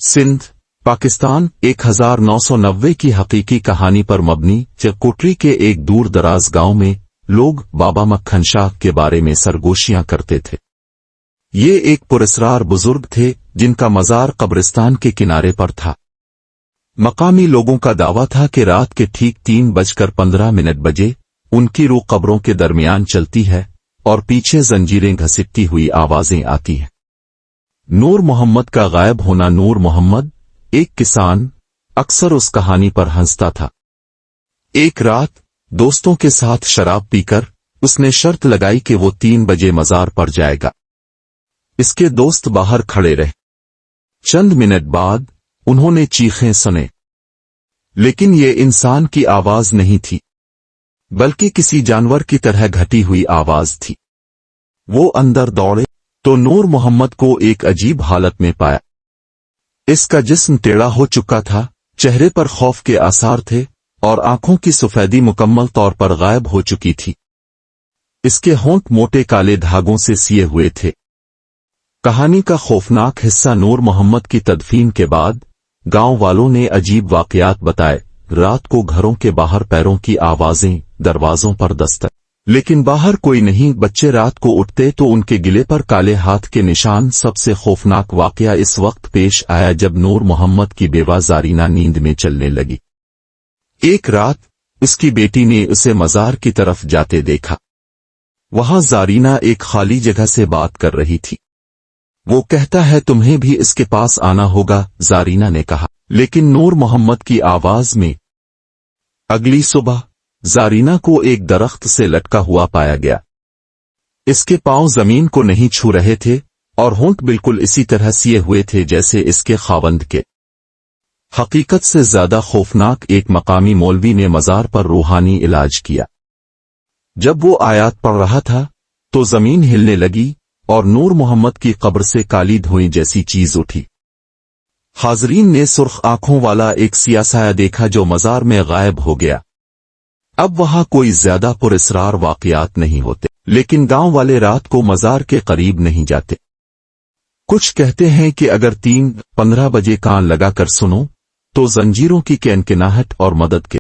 सिंध, पाकिस्तान 1990 की हकीकी कहानी पर मबनी चकोटरी के एक दूर दराज गांव में लोग बाबा मक्खन शाह के बारे में सरगोशियां करते थे। ये एक पुरस्कार बुजुर्ग थे जिनका मजार कब्रिस्तान के किनारे पर था। मकामी लोगों का दावा था कि रात के ठीक 3:15 बजे उनकी रूह कब्रों के दरमियान चलती है और पीछे जंजीरें घसीटती हुई आवाजें आती हैं। नूर मोहम्मद का गायब होना। नूर मोहम्मद एक किसान अक्सर उस कहानी पर हंसता था। एक रात दोस्तों के साथ शराब पीकर उसने शर्त लगाई कि वो 3 बजे मजार पर जाएगा। इसके दोस्त बाहर खड़े रहे। चंद मिनट बाद उन्होंने चीखें सुने, लेकिन ये इंसान की आवाज नहीं थी, बल्कि किसी जानवर की तरह घटी हुई आवाज थी। वो अंदर दौड़े तो नूर मोहम्मद को एक अजीब हालत में पाया। इसका जिस्म टेढ़ा हो चुका था, चेहरे पर खौफ के आसार थे और आंखों की सफेदी मुकम्मल तौर पर गायब हो चुकी थी। इसके होंठ मोटे काले धागों से सिए हुए थे। कहानी का खौफनाक हिस्सा। नूर मोहम्मद की तदफीन के बाद गांव वालों ने अजीब वाकयात बताए। रात को घरों के बाहर पैरों की आवाजें, दरवाजों पर दस्तक, लेकिन बाहर कोई नहीं। बच्चे रात को उठते तो उनके गिले पर काले हाथ के निशान। सबसे खौफनाक वाकया इस वक्त पेश आया जब नूर मोहम्मद की बेवा जारीना नींद में चलने लगी। एक रात उसकी बेटी ने उसे मजार की तरफ जाते देखा। वहां जारीना एक खाली जगह से बात कर रही थी। वो कहता है तुम्हें भी इसके पास आना होगा, जारीना ने कहा, लेकिन नूर मोहम्मद की आवाज में। अगली सुबह जारीना को एक दरख्त से लटका हुआ पाया गया। इसके पांव जमीन को नहीं छू रहे थे और होंठ बिल्कुल इसी तरह सिए हुए थे जैसे इसके खावंद के। हकीकत से ज्यादा खौफनाक, एक मकामी मौलवी ने मजार पर रूहानी इलाज किया। जब वो आयत पढ़ रहा था तो जमीन हिलने लगी और नूर मोहम्मद की कब्र से काली धुएं जैसी चीज उठी। हाजरीन ने सुर्ख आंखों वाला एक सियासाया देखा जो मजार में गायब हो गया। अब वहां कोई ज्यादा पुरस्कार वाकयात नहीं होते, लेकिन गांव वाले रात को मजार के करीब नहीं जाते। कुछ कहते हैं कि अगर 3:15 बजे कान लगाकर सुनो तो जंजीरों की कैनकिनाहट और मदद के